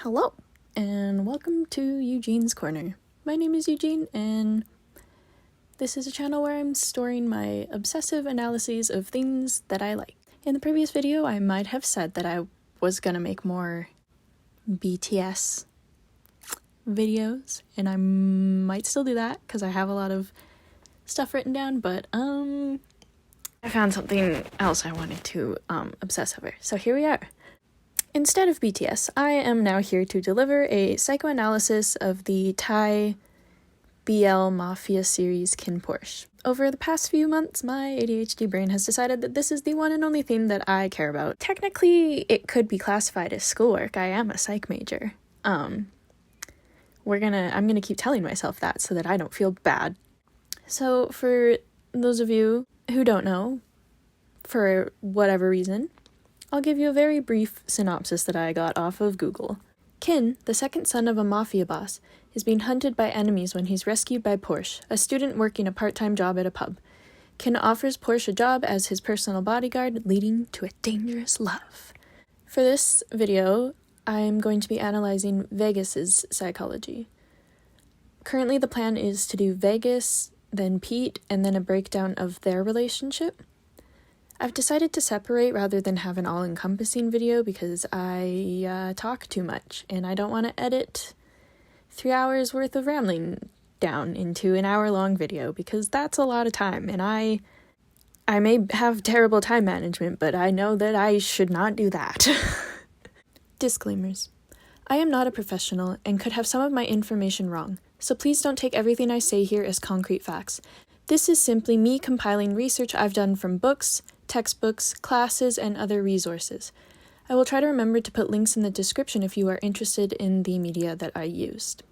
Hello, and welcome to Eugene's Corner. My name is Eugene, and this is a channel where I'm storing my obsessive analyses of things that I like. In the previous video, I might have said that I was gonna make more BTS videos, and I might still do that, because I have a lot of stuff written down, but I found something else I wanted to obsess over, so here we are. Instead of BTS, I am now here to deliver a psychoanalysis of the Thai BL Mafia series KinnPorsche. Over the past few months, my ADHD brain has decided that this is the one and only thing that I care about. Technically, it could be classified as schoolwork. I am a psych major. I'm gonna keep telling myself that so that I don't feel bad. So for those of you who don't know, for whatever reason, I'll give you a very brief synopsis that I got off of Google. Khun, the second son of a mafia boss, is being hunted by enemies when he's rescued by Porsche, a student working a part-time job at a pub. Khun offers Porsche a job as his personal bodyguard, leading to a dangerous love. For this video, I'm going to be analyzing Vegas's psychology. Currently, the plan is to do Vegas, then Pete, and then a breakdown of their relationship. I've decided to separate rather than have an all-encompassing video because I talk too much, and I don't want to edit 3 hours worth of rambling down into an hour-long video because that's a lot of time, and I may have terrible time management, but I know that I should not do that. Disclaimers. I am not a professional and could have some of my information wrong, so please don't take everything I say here as concrete facts. This is simply me compiling research I've done from books, textbooks, classes, and other resources. I will try to remember to put links in the description if you are interested in the media that I used.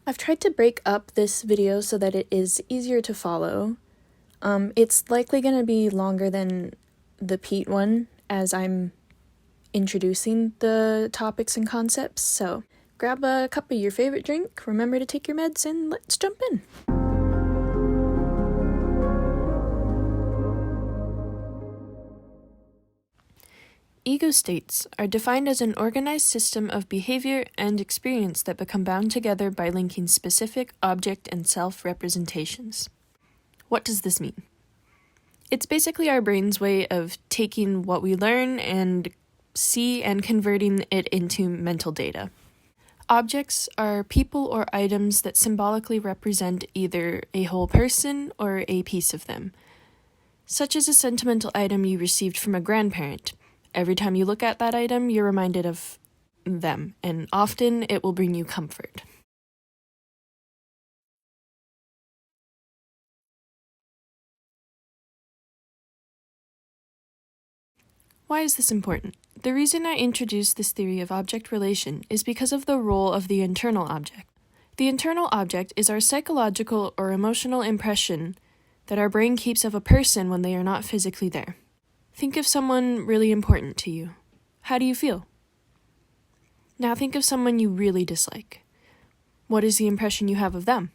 I've tried to break up this video so that it is easier to follow. It's likely going to be longer than the Pete one, as I'm introducing the topics and concepts, so grab a cup of your favorite drink, remember to take your meds, and let's jump in. Ego states are defined as an organized system of behavior and experience that become bound together by linking specific object and self-representations. What does this mean? It's basically our brain's way of taking what we learn and see and converting it into mental data. Objects are people or items that symbolically represent either a whole person or a piece of them, such as a sentimental item you received from a grandparent. Every time you look at that item, you're reminded of them, and often it will bring you comfort. Why is this important? The reason I introduced this theory of object relation is because of the role of the internal object. The internal object is our psychological or emotional impression that our brain keeps of a person when they are not physically there. Think of someone really important to you. How do you feel? Now think of someone you really dislike. What is the impression you have of them?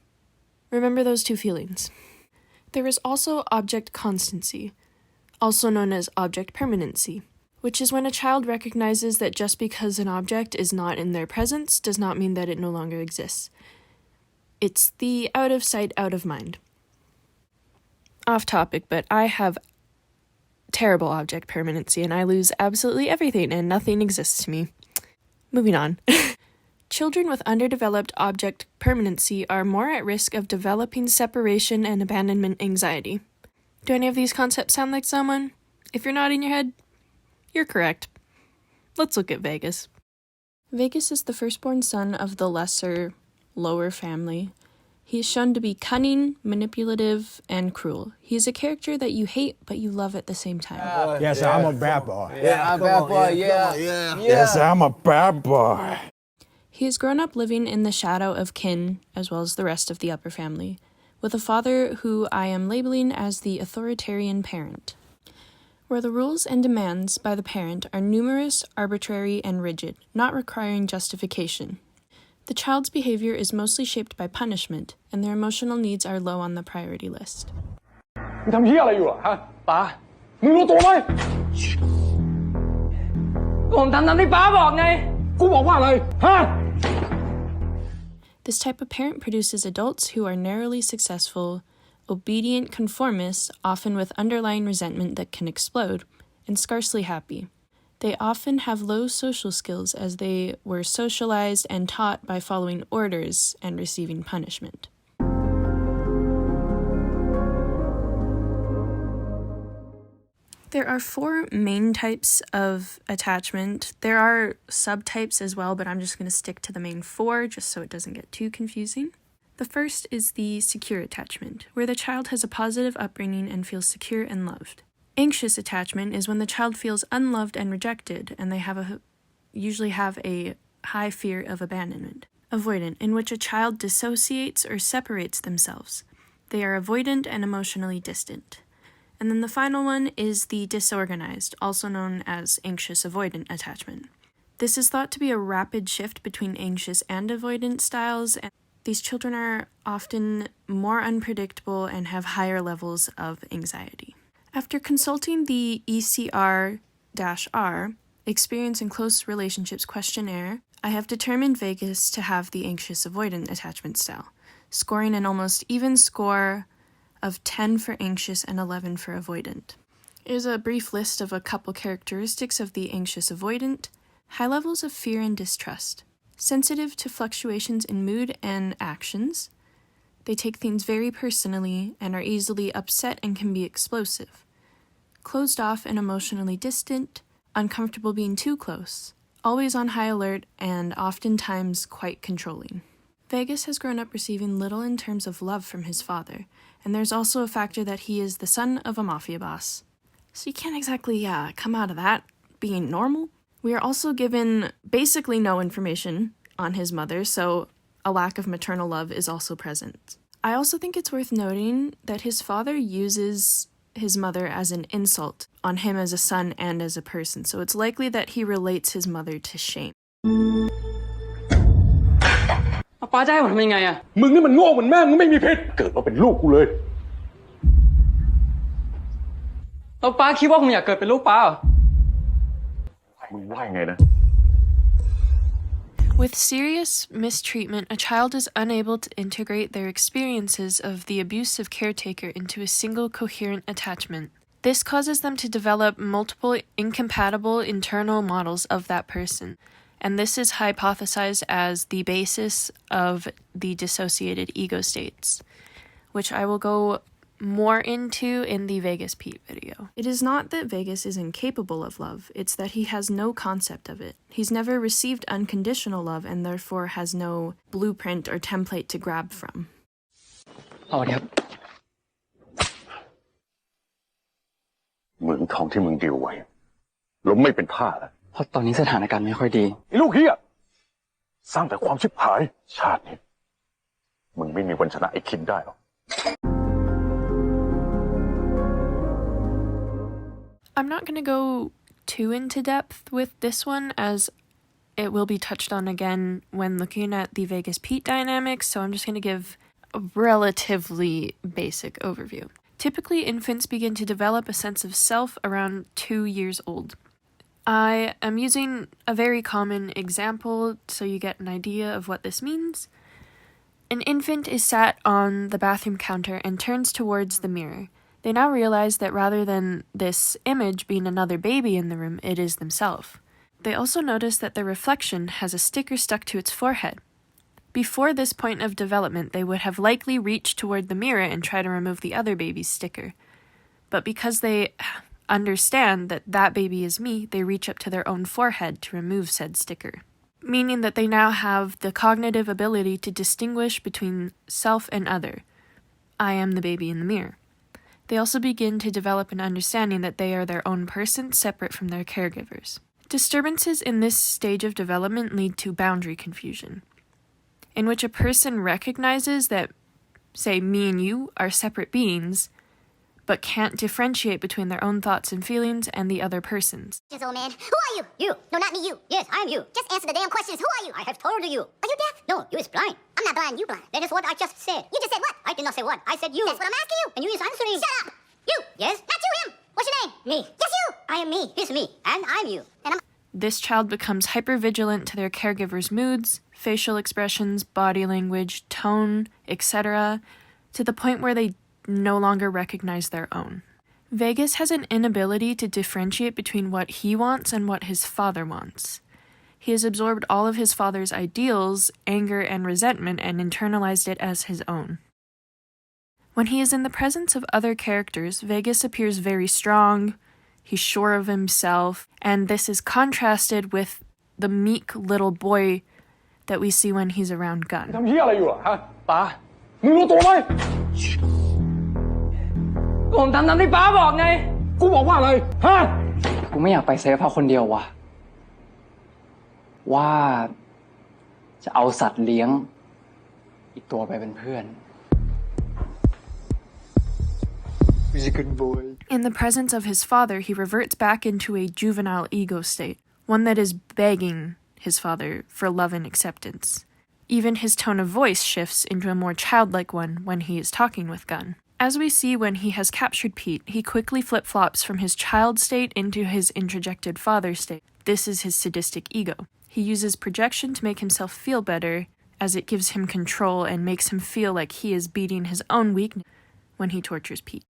Remember those two feelings. There is also object constancy, also known as object permanency, which is when a child recognizes that just because an object is not in their presence does not mean that it no longer exists. It's the out of sight, out of mind. Off topic, but I have terrible object permanency and I lose absolutely everything and nothing exists to me. Moving on. Children with underdeveloped object permanency are more at risk of developing separation and abandonment anxiety. Do any of these concepts sound like someone? If you're nodding your head, you're correct. Let's look at Vegas. Vegas is the firstborn son of the lower family. He is shown to be cunning, manipulative, and cruel. He is a character that you hate, but you love at the same time. Yes, I'm a bad boy. Yeah, I'm a bad boy, yeah. Yes, I'm a bad boy. He has grown up living in the shadow of kin, as well as the rest of the upper family, with a father who I am labeling as the authoritarian parent, where the rules and demands by the parent are numerous, arbitrary, and rigid, not requiring justification. The child's behavior is mostly shaped by punishment, and their emotional needs are low on the priority list. 你他妈噎了又啊！ ป๋ามึงรู้ตัวไหมผมทำตามที่ป๋าบอกไงกูบอกว่าอะไรฮะ This type of parent produces adults who are narrowly successful, obedient conformists, often with underlying resentment that can explode, and scarcely happy. They often have low social skills as they were socialized and taught by following orders and receiving punishment. There are 4 main types of attachment. There are subtypes as well, but I'm just going to stick to the main 4 just so it doesn't get too confusing. The first is the secure attachment, where the child has a positive upbringing and feels secure and loved. Anxious attachment is when the child feels unloved and rejected, and they usually have a high fear of abandonment. Avoidant, in which a child dissociates or separates themselves. They are avoidant and emotionally distant. And then the final one is the disorganized, also known as anxious avoidant attachment. This is thought to be a rapid shift between anxious and avoidant styles, and these children are often more unpredictable and have higher levels of anxiety. After consulting the ECR-R, Experience in Close Relationships questionnaire, I have determined Vegas to have the anxious avoidant attachment style, scoring an almost even score of 10 for anxious and 11 for avoidant. Here's a brief list of a couple characteristics of the anxious avoidant. High levels of fear and distrust. Sensitive to fluctuations in mood and actions. They take things very personally and are easily upset and can be explosive. Closed off and emotionally distant. Uncomfortable being too close. Always on high alert and oftentimes quite controlling. Vegas has grown up receiving little in terms of love from his father, and there's also a factor that he is the son of a mafia boss. So you can't exactly come out of that being normal. We are also given basically no information on his mother, so a lack of maternal love is also present. I also think it's worth noting that his father uses his mother as an insult on him as a son and as a person, so it's likely that he relates his mother to shame. ป๋าจะให้ผมทำยังไงอะ มึงนี่มันโง่เหมือนแม่มึงไม่มีผิดเกิดมาเป็นลูกกูเลย แล้วป๋าคิดว่าผมอยากเกิดเป็นลูกป๋าเหรอ มึงว่าไงนะ With serious mistreatment, a child is unable to integrate their experiences of the abusive caretaker into a single coherent attachment. This causes them to develop multiple incompatible internal models of that person, and this is hypothesized as the basis of the dissociated ego states, which I will go more into in the Vegas Pete video. It is not that Vegas is incapable of love, it's that he has no concept of it. He's never received unconditional love and therefore has no blueprint or template to grab from. เอาเดี๋ยว เหมืองทองที่มึงดีลไว้ล้มไม่เป็นท่าแล้ว เพราะตอนนี้สถานการณ์ไม่ค่อยดี ไอ้ลูกเหี้ยสร้างแต่ความชิบหายชาตินี้มึงไม่มีวันชนะไอ้คินได้หรอก I'm not going to go too into depth with this one, as it will be touched on again when looking at the Vegas Pete dynamics, so I'm just going to give a relatively basic overview. Typically, infants begin to develop a sense of self around 2 years old. I am using a very common example so you get an idea of what this means. An infant is sat on the bathroom counter and turns towards the mirror. They now realize that rather than this image being another baby in the room, it is themselves. They also notice that their reflection has a sticker stuck to its forehead. Before this point of development, they would have likely reached toward the mirror and try to remove the other baby's sticker. But because they understand that that baby is me, they reach up to their own forehead to remove said sticker, meaning that they now have the cognitive ability to distinguish between self and other. I am the baby in the mirror. They also begin to develop an understanding that they are their own person, separate from their caregivers. Disturbances in this stage of development lead to boundary confusion, in which a person recognizes that, say, me and you are separate beings, but can't differentiate between their own thoughts and feelings and the other person's. Yes, old man. Who are you? You. No, not me, you. Yes, I'm you. Just answer the damn questions. Who are you? I have told you. Are you deaf? No, you is blind. I'm not blind, you blind. That is what I just said. You just said what? I did not say what. I said you. That's what I'm asking you. And you is answering. Shut up. You. Yes, not you, him. Me. Yes, you! I am me. Here's me. And I'm you. And I'm... This child becomes hypervigilant to their caregiver's moods, facial expressions, body language, tone, etc., to the point where they no longer recognize their own. Vegas has an inability to differentiate between what he wants and what his father wants. He has absorbed all of his father's ideals, anger, and resentment and internalized it as his own. When he is in the presence of other characters, Vegas appears very strong, he's sure of himself, and this is contrasted with the meek little boy that we see when he's around Gun. ทำเหี้ยอะไรอยู่อ่ะฮะป๋ามึงรู้ตัวไหมผมทำตามที่ป๋าบอกไงกูบอกว่าอะไรฮะกูไม่อยากไปเซฟเขาคนเดียวว่ะว่าจะเอาสัตว์เลี้ยงอีกตัวไปเป็นเพื่อน He's a good boy. In the presence of his father, he reverts back into a juvenile ego state, one that is begging his father for love and acceptance. Even his tone of voice shifts into a more childlike one when he is talking with Gun. As we see when he has captured Pete, he quickly flip-flops from his child state into his introjected father state. This is his sadistic ego. He uses projection to make himself feel better, as it gives him control and makes him feel like he is beating his own weakness when he tortures Pete.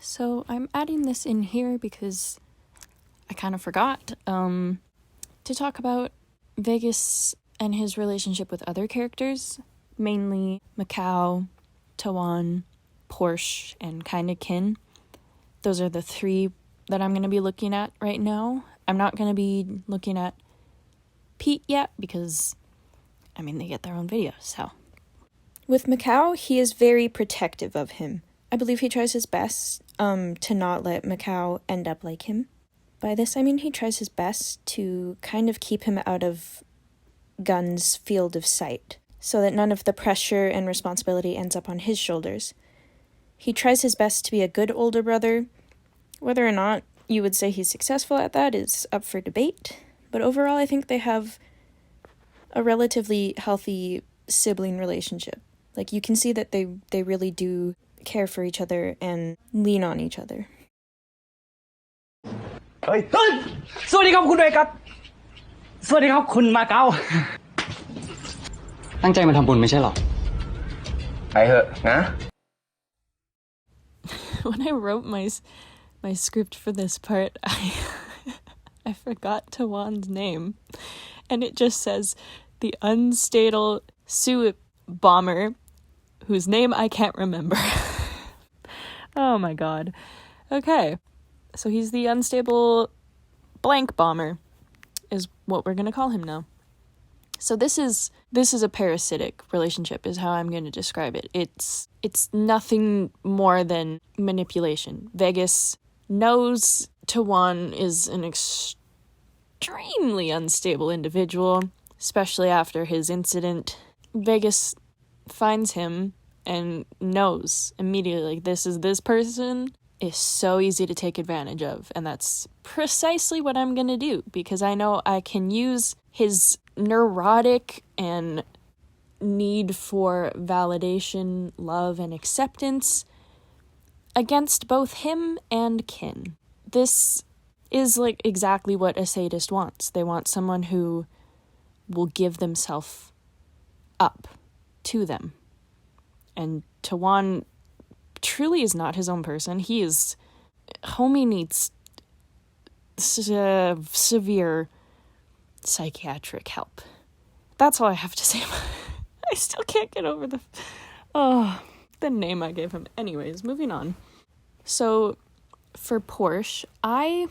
So I'm adding this in here because I kind of forgot to talk about Vegas and his relationship with other characters, mainly Macau, Tawan, Porsche, and kind of Khun. Those are the three that I'm going to be looking at right now. I'm not going to be looking at Pete yet because, I mean, they get their own videos, so. With Macau, he is very protective of him. I believe he tries his best to not let Macau end up like him. By this, I mean he tries his best to kind of keep him out of Gun's field of sight, so that none of the pressure and responsibility ends up on his shoulders. He tries his best to be a good older brother. Whether or not you would say he's successful at that is up for debate, but overall I think they have a relatively healthy sibling relationship. Like, you can see that they really do care for each other and lean on each other. เฮ้ยสวัสดีครับคุณเอกครับสวัสดีครับคุณมาเก๊าตั้งใจมาทำบุญไม่ใช่หรอไปเถอะนะ When I wrote my script for this part, I forgot Tawan's name, and it just says the unstable suit bomber whose name I can't remember. Oh my god. Okay. So he's the unstable blank bomber is what we're going to call him now. So this is a parasitic relationship is how I'm going to describe it. It's nothing more than manipulation. Vegas knows Tawan is an extremely unstable individual, especially after his incident. Vegas finds him and knows immediately, like, this person is so easy to take advantage of, and that's precisely what I'm gonna do, because I know I can use his neurotic and need for validation, love, and acceptance against both him and Khun. This is like exactly what a sadist wants. They want someone who will give themselves up to them. And Tawan truly is not his own person. Homie needs severe psychiatric help. That's all I have to say. I still can't get over the name I gave him. Anyways, moving on. So, for Porsche, I,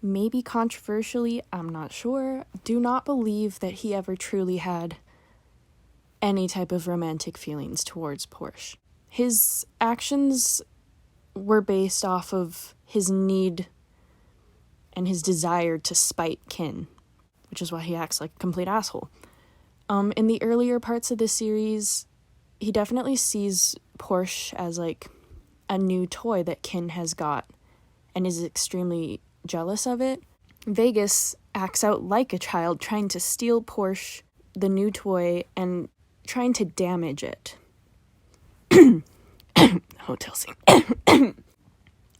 maybe controversially, I'm not sure, do not believe that he ever truly had any type of romantic feelings towards Porsche. His actions were based off of his need and his desire to spite Khun, which is why he acts like a complete asshole. In the earlier parts of the series, he definitely sees Porsche as like a new toy that Khun has got and is extremely jealous of it. Vegas acts out like a child, trying to steal Porsche, the new toy, and trying to damage it. Hotel scene.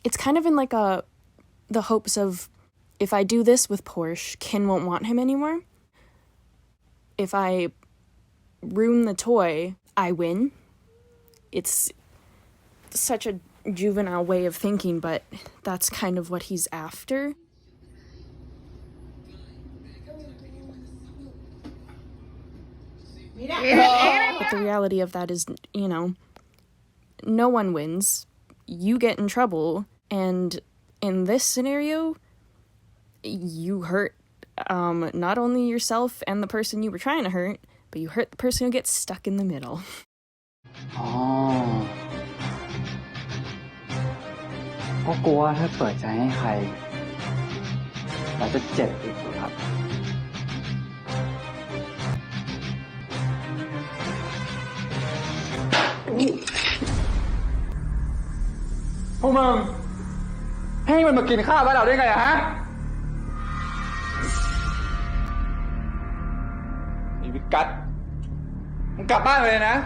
It's kind of in like the hopes of, if I do this with Porsche, Khun won't want him anymore. If I ruin the toy, I win. It's such a juvenile way of thinking, but that's kind of what he's after. But the reality of that is, you know, no one wins. You get in trouble, and in this scenario, you hurt not only yourself and the person you were trying to hurt, but you hurt the person who gets stuck in the middle. อ๋อ ก็กลัวถ้าเปิดใจให้ใครเราจะเจ็บอีกครับ พวกมึงให้มันมากินข้าวบ้านเราได้ไงอะฮะไอ้วิกัสมึงกลับบ้านไปเลยนะ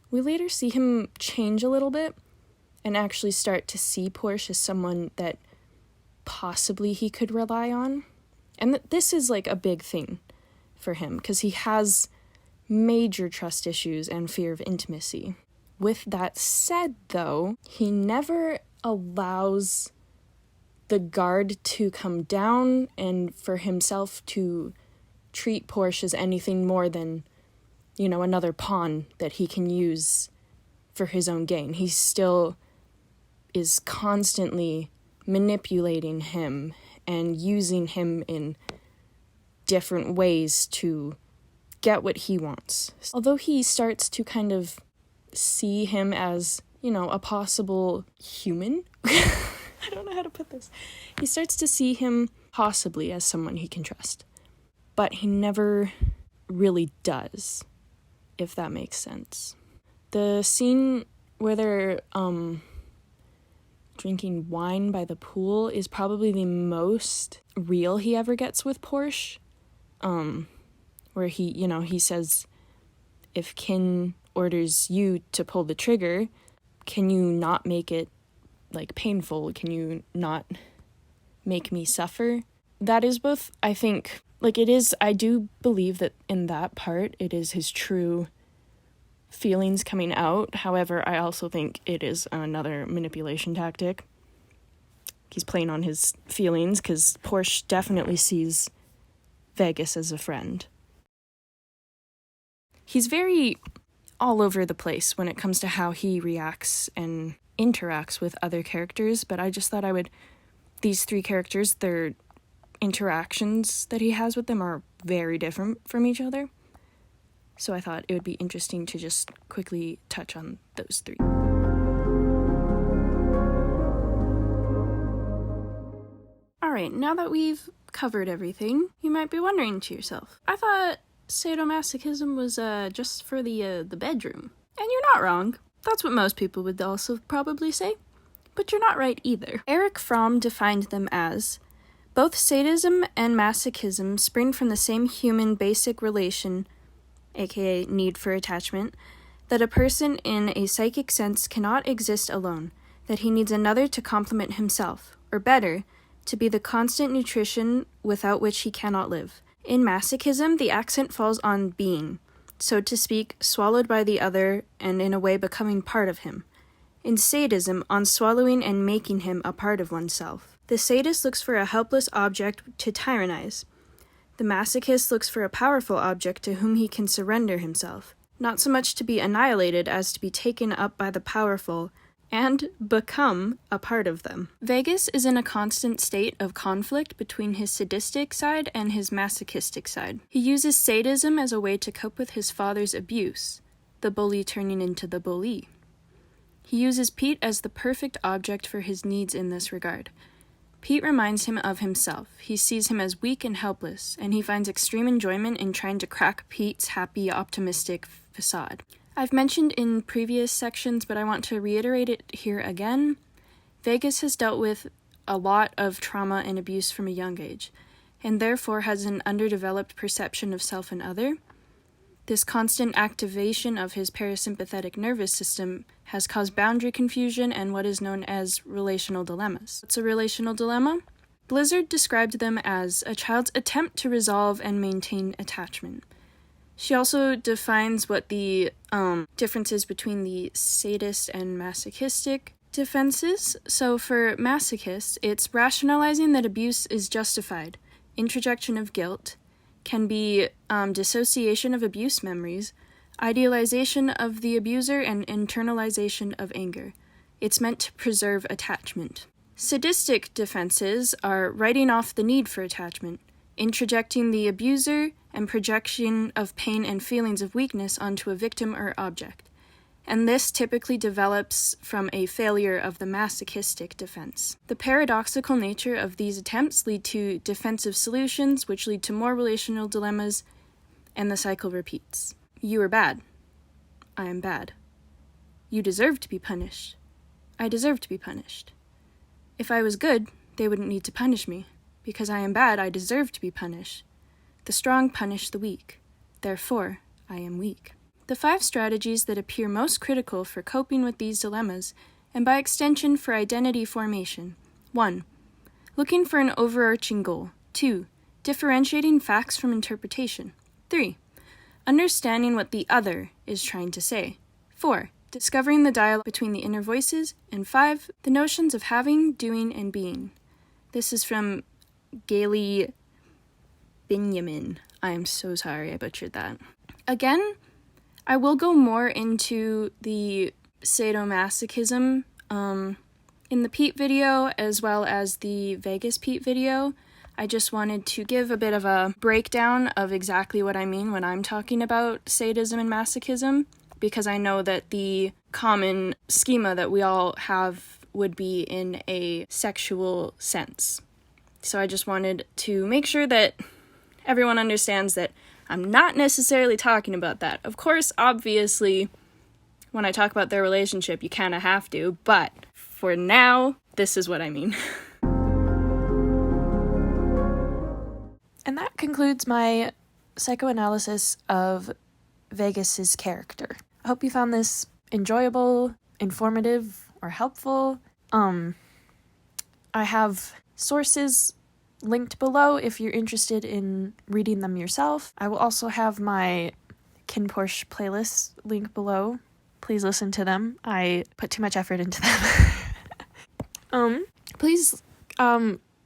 We later see him change a little bit and actually start to see Porsche as someone that possibly he could rely on. And this is like a big thing for him because he has major trust issues and fear of intimacy. With that said, though, he never allows the guard to come down and for himself to treat Porsche as anything more than, you know, another pawn that he can use for his own gain. He still is constantly manipulating him and using him in different ways to get what he wants. Although he starts to kind of see him as, you know, a possible human. I don't know how to put this. He starts to see him possibly as someone he can trust. But he never really does, if that makes sense. The scene where they're drinking wine by the pool is probably the most real he ever gets with Porsche. Where he says, if Khun orders you to pull the trigger, can you not make it, like, painful? Can you not make me suffer? That is both, I think, like, it is, I do believe that in that part, it is his true feelings coming out. However, I also think it is another manipulation tactic. He's playing on his feelings, because Porsche definitely sees Vegas as a friend. He's very all over the place when it comes to how he reacts and interacts with other characters, but I just thought these three characters, their interactions that he has with them are very different from each other. So I thought it would be interesting to just quickly touch on those three. Alright, now that we've covered everything, you might be wondering to yourself, I thought sadomasochism was just for the bedroom. And you're not wrong. That's what most people would also probably say. But you're not right either. Erich Fromm defined them as, both sadism and masochism spring from the same human basic relation, aka need for attachment, that a person in a psychic sense cannot exist alone, that he needs another to complement himself, or better, to be the constant nutrition without which he cannot live. In masochism, the accent falls on being, so to speak, swallowed by the other and in a way becoming part of him. In sadism, on swallowing and making him a part of oneself. The sadist looks for a helpless object to tyrannize. The masochist looks for a powerful object to whom he can surrender himself, not so much to be annihilated as to be taken up by the powerful and become a part of them. Vegas is in a constant state of conflict between his sadistic side and his masochistic side. He uses sadism as a way to cope with his father's abuse, the bully turning into the bully. He uses Pete as the perfect object for his needs in this regard. Pete reminds him of himself. He sees him as weak and helpless, and he finds extreme enjoyment in trying to crack Pete's happy, optimistic facade. I've mentioned in previous sections, but I want to reiterate it here again. Vegas has dealt with a lot of trauma and abuse from a young age, and therefore has an underdeveloped perception of self and other. This constant activation of his parasympathetic nervous system has caused boundary confusion and what is known as relational dilemmas. What's a relational dilemma? Blizzard described them as a child's attempt to resolve and maintain attachment. She also defines what the differences between the sadist and masochistic defenses. So for masochists, it's rationalizing that abuse is justified, introjection of guilt, can be dissociation of abuse memories, idealization of the abuser, and internalization of anger. It's meant to preserve attachment. Sadistic defenses are writing off the need for attachment, introjecting the abuser, and projection of pain and feelings of weakness onto a victim or object. And this typically develops from a failure of the masochistic defense. The paradoxical nature of these attempts lead to defensive solutions, which lead to more relational dilemmas, and the cycle repeats. You are bad. I am bad. You deserve to be punished. I deserve to be punished. If I was good, they wouldn't need to punish me. Because I am bad, I deserve to be punished. The strong punish the weak. Therefore, I am weak. The 5 strategies that appear most critical for coping with these dilemmas, and by extension for identity formation. 1. Looking for an overarching goal. 2. Differentiating facts from interpretation. 3. Understanding what the other is trying to say. 4. Discovering the dialogue between the inner voices. And 5. The notions of having, doing, and being. This is from Gailey Benjamin. I am so sorry I butchered that. Again, I will go more into the sadomasochism in the Pete video as well as the Vegas Pete video. I just wanted to give a bit of a breakdown of exactly what I mean when I'm talking about sadism and masochism, because I know that the common schema that we all have would be in a sexual sense. So I just wanted to make sure that everyone understands that I'm not necessarily talking about that. Of course, obviously, when I talk about their relationship, you kind of have to, but for now, this is what I mean. And that concludes my psychoanalysis of Vegas's character. I hope you found this enjoyable, informative, or helpful. I have sources linked below if you're interested in reading them yourself. I will also have my KinnPorsche playlists linked below. Please listen to them. I put too much effort into them. Please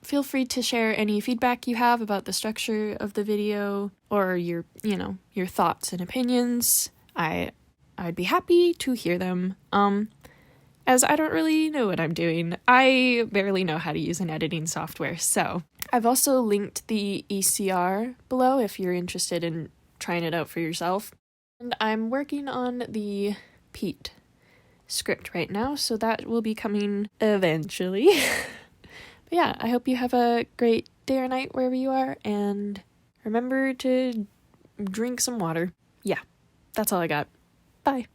feel free to share any feedback you have about the structure of the video or your thoughts and opinions. I'd be happy to hear them. As I don't really know what I'm doing. I barely know how to use an editing software, so I've also linked the ECR below if you're interested in trying it out for yourself. And I'm working on the Pete script right now, so that will be coming eventually. But yeah, I hope you have a great day or night wherever you are, and remember to drink some water. Yeah, that's all I got. Bye.